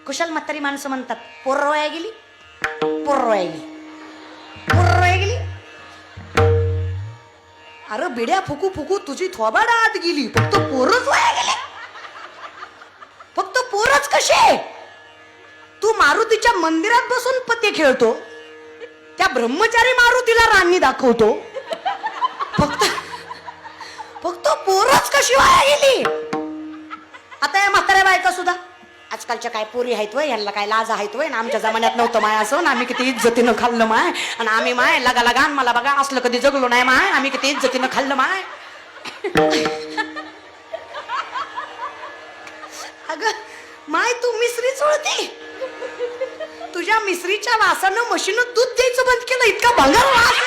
कुशल म्हातारी माणसं म्हणतात पोरं वाया गेली, पोरं वाया गेली, पोरं वाया गेली. अरे बिड्या फुकू फुकू तुझी थोबाड आत गेली, फक्त पोरच वाया गेले. फक्त पोरच कसे? तू मारुतीच्या मंदिरात बसून पत्ते खेळतो, त्या ब्रह्मचारी मारुतीला राणी दाखवतो. फक्त फक्त पोरच कशी वाया गेली? आता या म्हाताऱ्या बायका सुद्धा आजकालच्या काय पोरी आहेत वय, ह्यांना काय लाज आहेत वय ना, आमच्या जमान्यात नव्हतं माय असं ना, आम्ही किती इज्जतीनं खाल्लं माय, आणि आम्ही माय लगा लगान मला बघा असलं कधी जगलो नाही माय, आम्ही किती इज्जतीनं खाल्लं माय. अगं माय तू मिसरी चोळती, तुझ्या मिसरीच्या वासानं म्हशीनं दूध द्यायचं बंद केलं, इतका भंगार वास